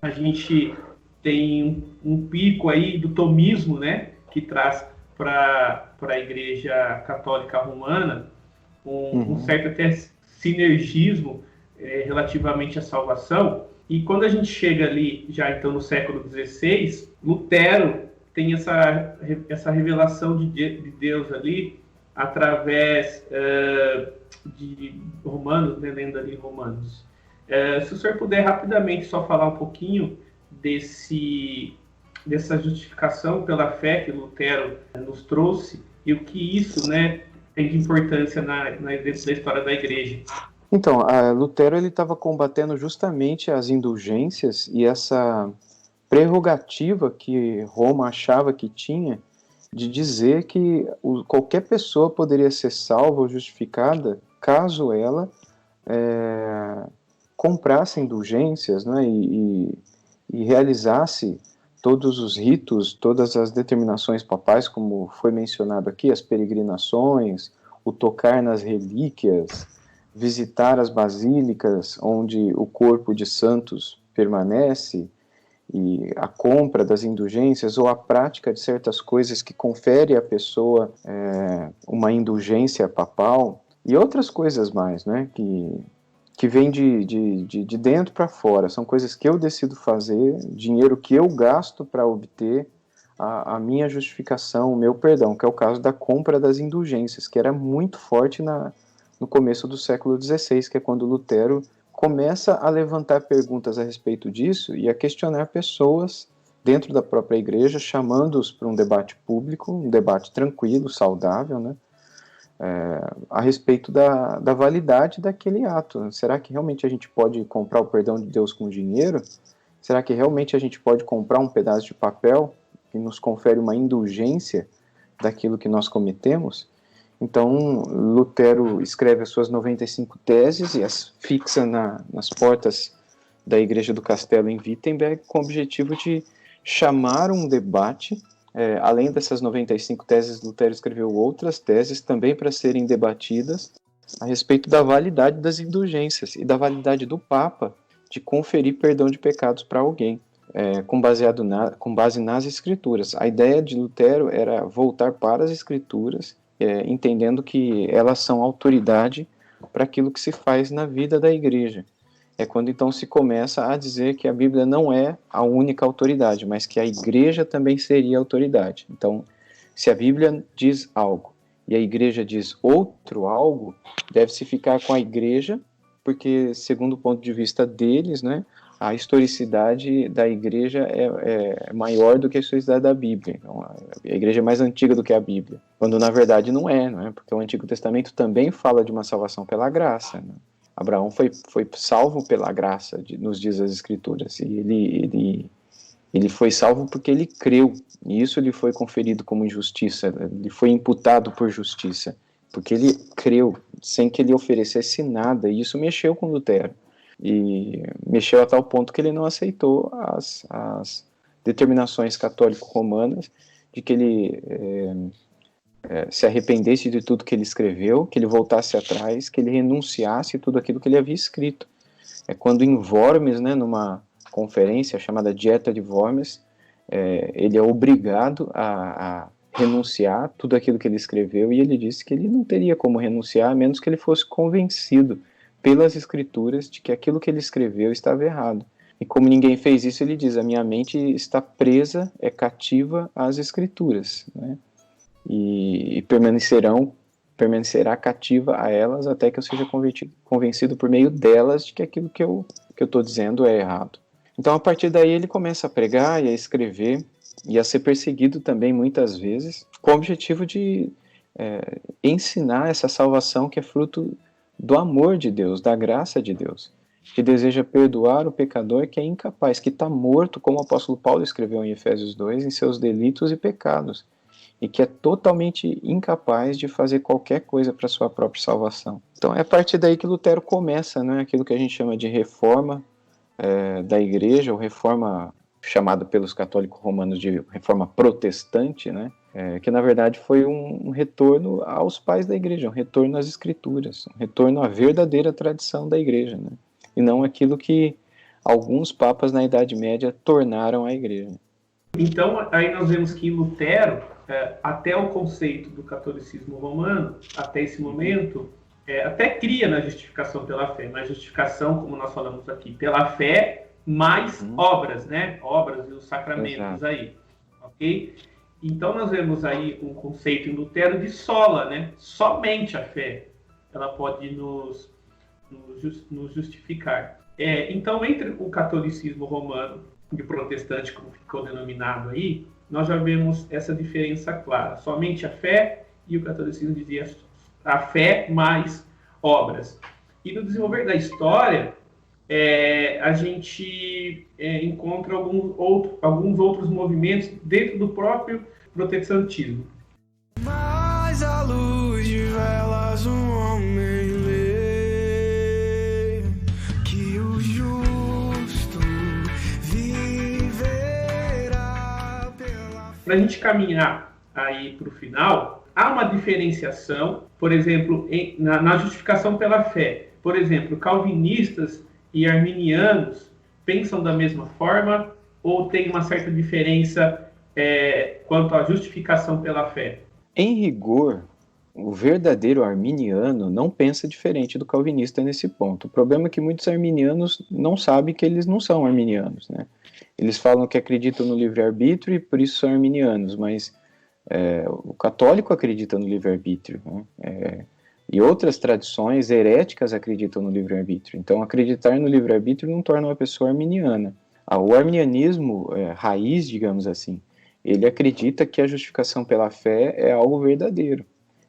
a gente tem um pico aí do tomismo, né, que traz para a Igreja Católica Romana um certo até sinergismo relativamente à salvação. E quando a gente chega ali, já então no século XVI, Lutero tem essa revelação de Deus ali, através de Romanos, né, lendo ali Romanos. Se o senhor puder rapidamente só falar um pouquinho dessa justificação pela fé que Lutero nos trouxe e o que isso, né, tem de importância dentro da história da igreja. Então, Lutero estava combatendo justamente as indulgências e essa prerrogativa que Roma achava que tinha de dizer que qualquer pessoa poderia ser salva ou justificada caso ela comprasse indulgências, né, e realizasse todos os ritos, todas as determinações papais, como foi mencionado aqui, as peregrinações, o tocar nas relíquias, visitar as basílicas onde o corpo de santos permanece, e a compra das indulgências ou a prática de certas coisas que confere à pessoa uma indulgência papal e outras coisas mais, né, que que vem de dentro para fora, são coisas que eu decido fazer, dinheiro que eu gasto para obter a minha justificação, o meu perdão, que é o caso da compra das indulgências, que era muito forte no começo do século XVI, que é quando Lutero começa a levantar perguntas a respeito disso e a questionar pessoas dentro da própria igreja, chamando-os para um debate público, um debate tranquilo, saudável, né? A respeito da validade daquele ato. Será que realmente a gente pode comprar o perdão de Deus com dinheiro? Será que realmente a gente pode comprar um pedaço de papel que nos confere uma indulgência daquilo que nós cometemos? Então, Lutero escreve as suas 95 teses e as fixa nas portas da Igreja do Castelo em Wittenberg com o objetivo de chamar um debate. Além dessas 95 teses, Lutero escreveu outras teses também para serem debatidas a respeito da validade das indulgências e da validade do Papa de conferir perdão de pecados para alguém, com base nas Escrituras. A ideia de Lutero era voltar para as Escrituras, entendendo que elas são autoridade para aquilo que se faz na vida da igreja. É quando então se começa a dizer que a Bíblia não é a única autoridade, mas que a igreja também seria autoridade. Então, se a Bíblia diz algo e a igreja diz outro algo, deve-se ficar com a igreja, porque, segundo o ponto de vista deles, né, a historicidade da igreja é maior do que a historicidade da Bíblia. Então, a igreja é mais antiga do que a Bíblia, quando na verdade não é? Porque o Antigo Testamento também fala de uma salvação pela graça, né? Abraão foi salvo pela graça, nos diz as Escrituras, e ele foi salvo porque ele creu, e isso lhe foi conferido como justiça, lhe foi imputado por justiça, porque ele creu, sem que ele oferecesse nada, e isso mexeu com Lutero, e mexeu a tal ponto que ele não aceitou as determinações católico-romanas de que ele se arrependesse de tudo que ele escreveu, que ele voltasse atrás, que ele renunciasse tudo aquilo que ele havia escrito. É quando em Worms, né, numa conferência chamada Dieta de Worms, ele é obrigado a renunciar tudo aquilo que ele escreveu, e ele disse que ele não teria como renunciar, a menos que ele fosse convencido pelas Escrituras de que aquilo que ele escreveu estava errado. E como ninguém fez isso, ele diz: a minha mente está presa, cativa às Escrituras, né? E permanecerá cativa a elas até que eu seja convencido por meio delas de que aquilo que eu estou dizendo é errado. Então, a partir daí, ele começa a pregar e a escrever e a ser perseguido também muitas vezes, com o objetivo de ensinar essa salvação que é fruto do amor de Deus, da graça de Deus, que deseja perdoar o pecador que é incapaz, que está morto, como o apóstolo Paulo escreveu em Efésios 2, em seus delitos e pecados, e que é totalmente incapaz de fazer qualquer coisa para sua própria salvação. Então é a partir daí que Lutero começa, né, aquilo que a gente chama de reforma da igreja, ou reforma chamada pelos católicos romanos de reforma protestante, né, que na verdade foi um retorno aos pais da igreja, um retorno às Escrituras, um retorno à verdadeira tradição da igreja, né, e não aquilo que alguns papas na Idade Média tornaram a igreja. Então, aí nós vemos que Lutero, até o conceito do catolicismo romano, até esse momento, até cria na justificação pela fé, na justificação, como nós falamos aqui, pela fé, mais obras, né? Obras e os sacramentos. Exato. Aí, ok? Então, nós vemos aí um conceito em Lutero de sola, né? Somente a fé, ela pode nos justificar. Então, entre o catolicismo romano e o protestante, como ficou denominado aí, nós já vemos essa diferença clara. Somente a fé, e o catolicismo dizia a fé mais obras. E no desenvolver da história, a gente encontra alguns outros movimentos dentro do próprio protestantismo. Mas a luz de velas um homem lê que o justo viverá pela fé. Para a gente caminhar aí para o final, há uma diferenciação, por exemplo, na justificação pela fé. Por exemplo, calvinistas e arminianos pensam da mesma forma ou tem uma certa diferença quanto à justificação pela fé? Em rigor, O verdadeiro arminiano não pensa diferente do calvinista nesse ponto. O problema é que muitos arminianos não sabem que eles não são arminianos, né? Eles falam que acreditam no livre-arbítrio e por isso são arminianos, mas o católico acredita no livre-arbítrio, né? E outras tradições heréticas acreditam no livre-arbítrio. Então, acreditar no livre-arbítrio não torna uma pessoa arminiana. O arminianismo, raiz, digamos assim, ele acredita que a justificação pela fé é algo verdadeiro.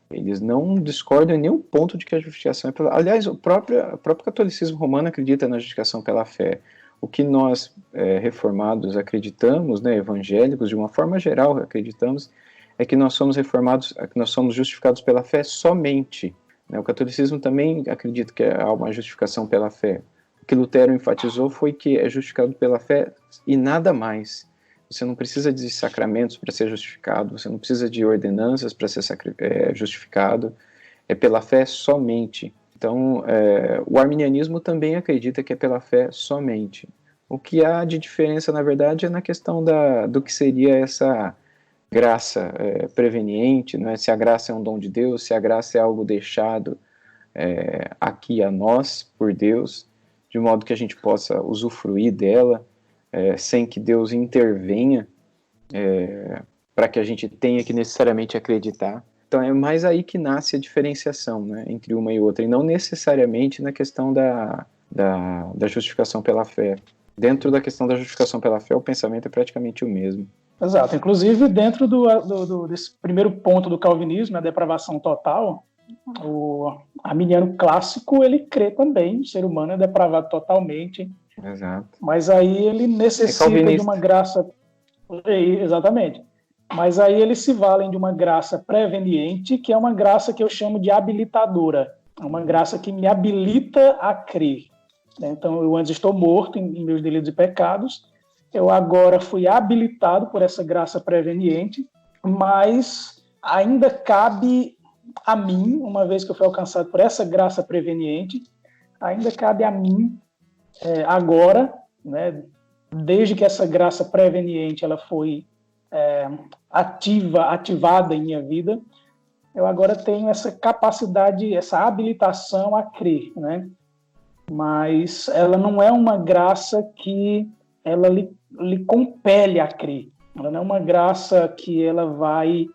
Eles não discordam em nenhum ponto de que a justificação é pela... Aliás, o próprio catolicismo romano acredita na justificação pela fé. O que nós, reformados, acreditamos, né, evangélicos, de uma forma geral, acreditamos, é que nós somos reformados, que nós somos justificados pela fé somente. O catolicismo também acredita que há uma justificação pela fé. O que Lutero enfatizou foi que é justificado pela fé e nada mais. Você não precisa de sacramentos para ser justificado, você não precisa de ordenanças para ser justificado, é pela fé somente. Então, o arminianismo também acredita que é pela fé somente. O que há de diferença, na verdade, é na questão do que seria essa graça preveniente, né? Se a graça é um dom de Deus, se a graça é algo deixado aqui a nós, por Deus, de modo que a gente possa usufruir dela, sem que Deus intervenha para que a gente tenha que necessariamente acreditar. Então é mais aí que nasce a diferenciação, né, entre uma e outra, e não necessariamente na questão da justificação pela fé. Dentro da questão da justificação pela fé, o pensamento é praticamente o mesmo. Exato. Inclusive, dentro desse primeiro ponto do calvinismo, a depravação total, o arminiano clássico, ele crê também, o ser humano é depravado totalmente. Exato. Mas aí ele necessita de uma graça... Exatamente. Mas aí eles se valem de uma graça preveniente, que é uma graça que eu chamo de habilitadora. É uma graça que me habilita a crer. Então, eu antes estou morto em meus delitos e pecados, eu agora fui habilitado por essa graça preveniente, mas ainda cabe a mim, uma vez que eu fui alcançado por essa graça preveniente, ainda cabe a mim agora, né, desde que essa graça preveniente ela foi ativada em minha vida, eu agora tenho essa capacidade, essa habilitação a crer, né? Mas ela não é uma graça que ela lhe compele a crer. Ela não é uma graça que ela vai,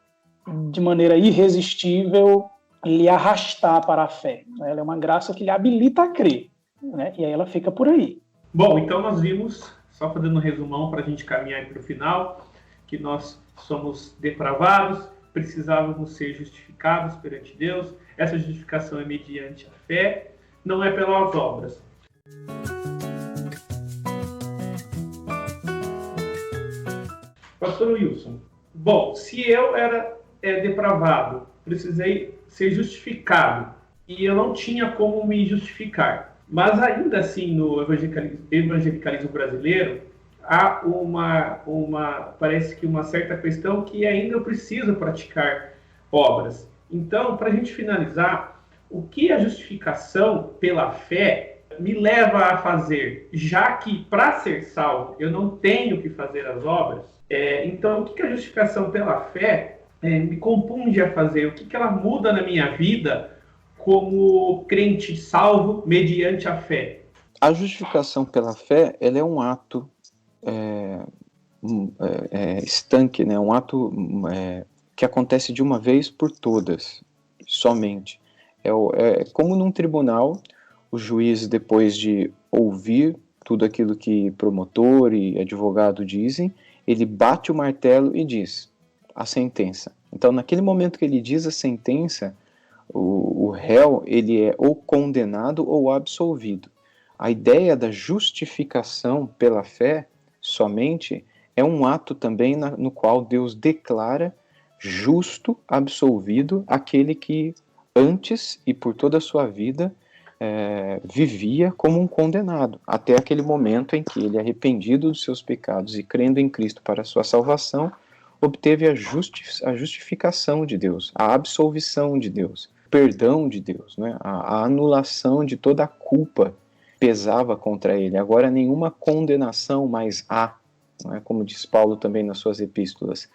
de maneira irresistível, lhe arrastar para a fé. Ela é uma graça que lhe habilita a crer, né? E aí ela fica por aí. Bom, então nós vimos, só fazendo um resumão para a gente caminhar para o final, que nós somos depravados, precisávamos ser justificados perante Deus. Essa justificação é mediante a fé, não é pelas obras. Pastor Wilson, bom, se eu era depravado, precisei ser justificado e eu não tinha como me justificar, mas ainda assim no evangelicalismo brasileiro há parece que uma certa questão que ainda eu preciso praticar obras. Então, para a gente finalizar, o que a justificação pela fé me leva a fazer, já que para ser salvo eu não tenho que fazer as obras? Então, o que a justificação pela fé me compunge a fazer? O que ela muda na minha vida como crente salvo mediante a fé? A justificação pela fé, ela é um ato estanque, né? Um ato que acontece de uma vez por todas, somente. Como num tribunal, o juiz, depois de ouvir tudo aquilo que promotor e advogado dizem, ele bate o martelo e diz a sentença. Então, naquele momento que ele diz a sentença, o réu ele é ou condenado ou absolvido. A ideia da justificação pela fé somente é um ato também no qual Deus declara justo, absolvido, aquele que antes e por toda a sua vida vivia como um condenado, até aquele momento em que ele, arrependido dos seus pecados e crendo em Cristo para a sua salvação, obteve a justificação de Deus, a absolvição de Deus, o perdão de Deus, né? A anulação de toda a culpa pesava contra ele. Agora nenhuma condenação mais há, né? Como diz Paulo também nas suas epístolas.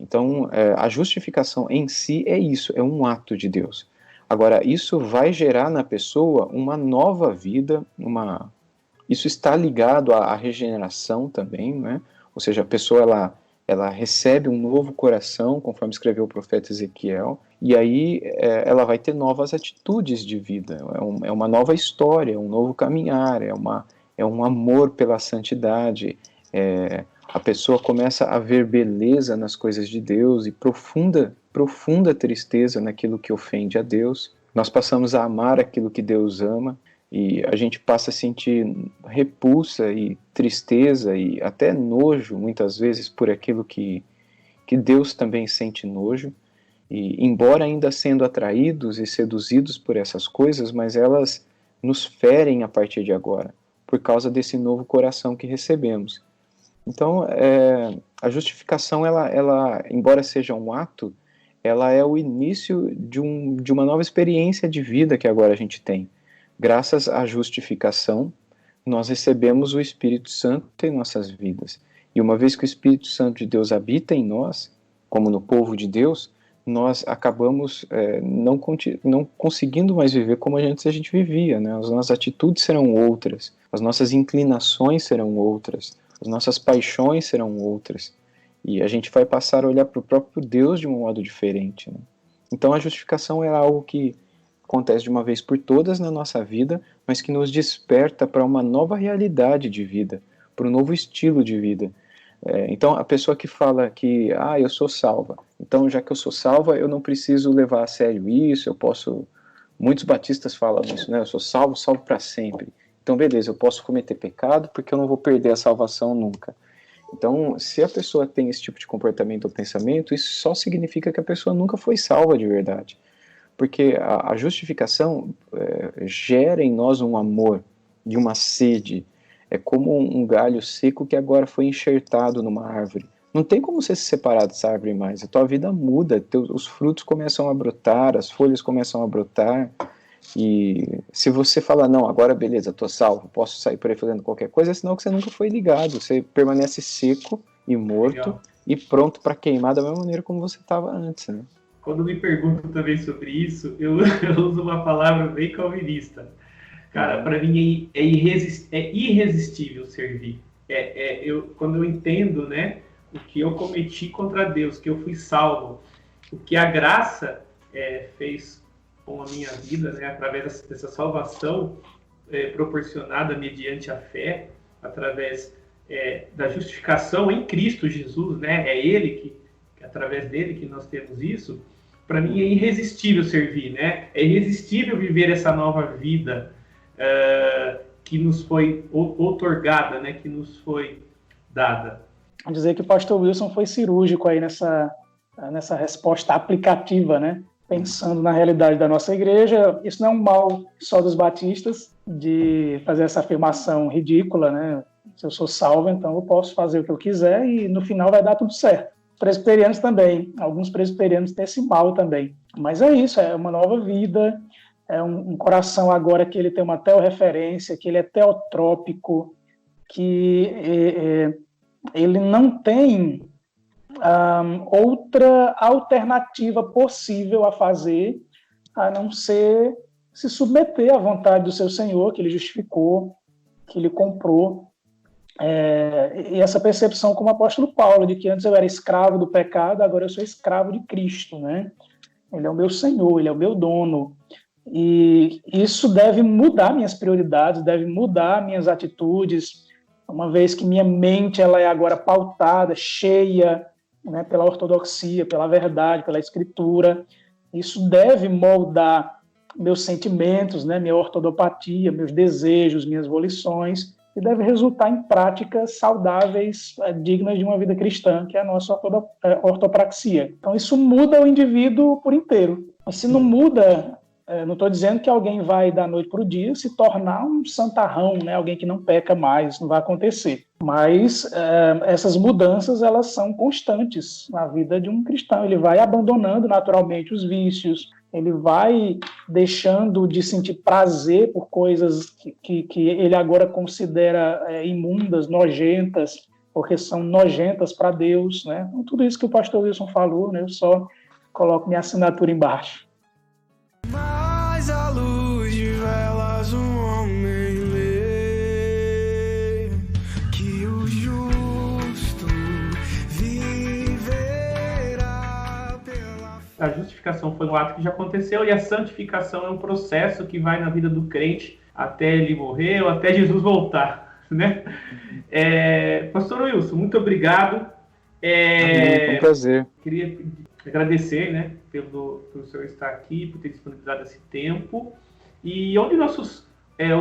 Então, a justificação em si é isso, é um ato de Deus. Agora, isso vai gerar na pessoa uma nova vida, isso está ligado à regeneração também, né? Ou seja, a pessoa ela recebe um novo coração, conforme escreveu o profeta Ezequiel, e aí ela vai ter novas atitudes de vida, é uma nova história, um novo caminhar, é um amor pela santidade, a pessoa começa a ver beleza nas coisas de Deus e profunda tristeza naquilo que ofende a Deus. Nós passamos a amar aquilo que Deus ama, e a gente passa a sentir repulsa e tristeza e até nojo, muitas vezes, por aquilo que Deus também sente nojo. E embora ainda sendo atraídos e seduzidos por essas coisas, mas elas nos ferem a partir de agora, por causa desse novo coração que recebemos. Então, a justificação, ela, embora seja um ato, ela é o início de uma nova experiência de vida que agora a gente tem. Graças à justificação, nós recebemos o Espírito Santo em nossas vidas. E uma vez que o Espírito Santo de Deus habita em nós, como no povo de Deus, nós acabamos não conseguindo mais viver como antes a gente vivia, né? As nossas atitudes serão outras, as nossas inclinações serão outras, as nossas paixões serão outras. E a gente vai passar a olhar para o próprio Deus de um modo diferente, né? Então a justificação é algo que acontece de uma vez por todas na nossa vida, mas que nos desperta para uma nova realidade de vida, para um novo estilo de vida. Então, a pessoa que fala que, eu sou salva, então já que eu sou salva, eu não preciso levar a sério isso, eu posso... Muitos batistas falam isso, né? Eu sou salvo para sempre. Então, beleza, eu posso cometer pecado porque eu não vou perder a salvação nunca. Então, se a pessoa tem esse tipo de comportamento ou pensamento, isso só significa que a pessoa nunca foi salva de verdade. Porque a justificação gera em nós um amor e uma sede. É como um galho seco que agora foi enxertado numa árvore. Não tem como você se separar dessa árvore mais. A tua vida muda, os frutos começam a brotar, as folhas começam a brotar. E se você falar, não, agora beleza, estou salvo, posso sair por aí fazendo qualquer coisa, é sinal que você nunca foi ligado. Você permanece seco e morto. Legal. E pronto para queimar da mesma maneira como você estava antes, né? Quando me perguntam também sobre isso, eu uso uma palavra bem calvinista. Cara, para mim é irresistível servir. Quando eu entendo, né, o que eu cometi contra Deus, que eu fui salvo, o que a graça fez com a minha vida, né, através dessa salvação proporcionada mediante a fé, através da justificação em Cristo Jesus, né, é Ele que através dele que nós temos isso. Para mim é irresistível servir, né? É irresistível viver essa nova vida que nos foi outorgada, né? Que nos foi dada. Vou dizer que o pastor Wilson foi cirúrgico aí nessa resposta aplicativa, né? Pensando na realidade da nossa igreja. Isso não é um mal só dos batistas, de fazer essa afirmação ridícula, né? Se eu sou salvo, então eu posso fazer o que eu quiser e no final vai dar tudo certo. Presbiterianos também, alguns presbiterianos têm esse mal também. Mas é isso, é uma nova vida, é um coração agora que ele tem uma teorreferência, que ele é teotrópico, que ele não tem outra alternativa possível a fazer, a não ser se submeter à vontade do seu Senhor, que ele justificou, que ele comprou. E essa percepção como o apóstolo Paulo, de que antes eu era escravo do pecado, agora eu sou escravo de Cristo, né? Ele é o meu Senhor, Ele é o meu dono. E isso deve mudar minhas prioridades, deve mudar minhas atitudes, uma vez que minha mente ela é agora pautada, cheia, né, pela ortodoxia, pela verdade, pela Escritura. Isso deve moldar meus sentimentos, né, minha ortodopatia, meus desejos, minhas volições, e deve resultar em práticas saudáveis, dignas de uma vida cristã, que é a nossa ortopraxia. Então isso muda o indivíduo por inteiro. Mas se não muda, não estou dizendo que alguém vai da noite para o dia se tornar um santarrão, né? Alguém que não peca mais, não vai acontecer. Mas essas mudanças elas são constantes na vida de um cristão. Ele vai abandonando naturalmente os vícios, ele vai deixando de sentir prazer por coisas que ele agora considera imundas, nojentas. porque são nojentas para Deus, né? Então, tudo isso que o pastor Wilson falou, né? Eu só coloco minha assinatura embaixo. Mais à luz de velas um homem lê que o justo viverá pela fé. A justificação foi um ato que já aconteceu e a santificação é um processo que vai na vida do crente até ele morrer ou até Jesus voltar, né? Pastor Wilson, muito obrigado. Foi um prazer. Queria agradecer, né, pelo senhor estar aqui, por ter disponibilizado esse tempo. E onde nossos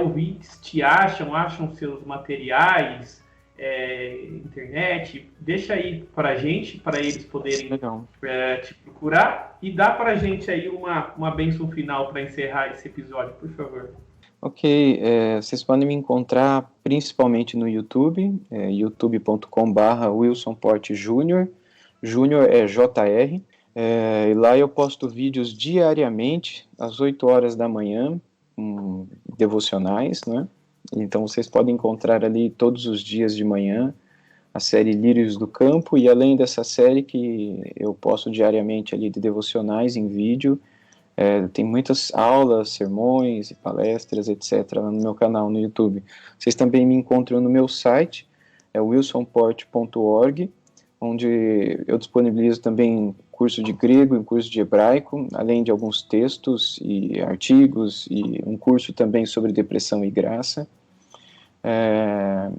ouvintes te acham seus materiais, internet, deixa aí para a gente, para eles poderem te procurar, e dá para a gente aí uma bênção final para encerrar esse episódio, por favor. Ok, vocês podem me encontrar principalmente no YouTube, youtube.com/Wilson Porte Júnior, Júnior é JR, e lá eu posto vídeos diariamente, às 8 horas da manhã, devocionais, né? Então vocês podem encontrar ali todos os dias de manhã a série Lírios do Campo, e além dessa série que eu posto diariamente ali de devocionais em vídeo, tem muitas aulas, sermões e palestras, etc. lá no meu canal no YouTube. Vocês também me encontram no meu site, wilsonporte.org, onde eu disponibilizo também curso de grego e curso de hebraico, além de alguns textos e artigos, e um curso também sobre depressão e graça.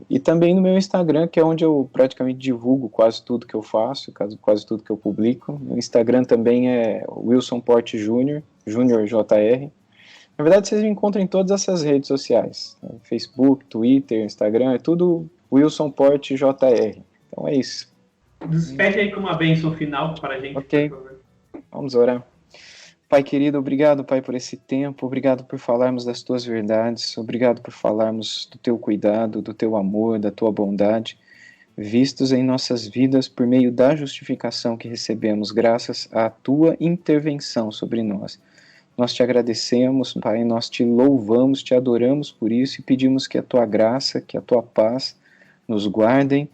E também no meu Instagram, que é onde eu praticamente divulgo quase tudo que eu faço, quase tudo que eu publico. O Instagram também é Wilson Porte Júnior, Júnior JR. Na verdade, vocês me encontram em todas essas redes sociais, né? Facebook, Twitter, Instagram, é tudo Wilson Porte JR. Então é isso. Despede aí com uma bênção final para a gente, Ok. por favor. Vamos orar. Pai querido, obrigado, Pai, por esse tempo, obrigado por falarmos das Tuas verdades, obrigado por falarmos do Teu cuidado, do Teu amor, da Tua bondade, vistos em nossas vidas por meio da justificação que recebemos graças à Tua intervenção sobre nós. Nós te agradecemos, Pai, nós te louvamos, te adoramos por isso e pedimos que a Tua graça, que a Tua paz nos guardem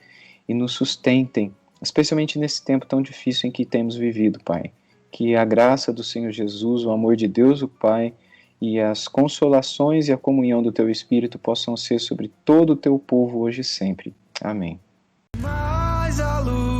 e nos sustentem, especialmente nesse tempo tão difícil em que temos vivido, Pai. Que a graça do Senhor Jesus, o amor de Deus o Pai e as consolações e a comunhão do Teu Espírito possam ser sobre todo o Teu povo hoje e sempre. Amém. Mais à luz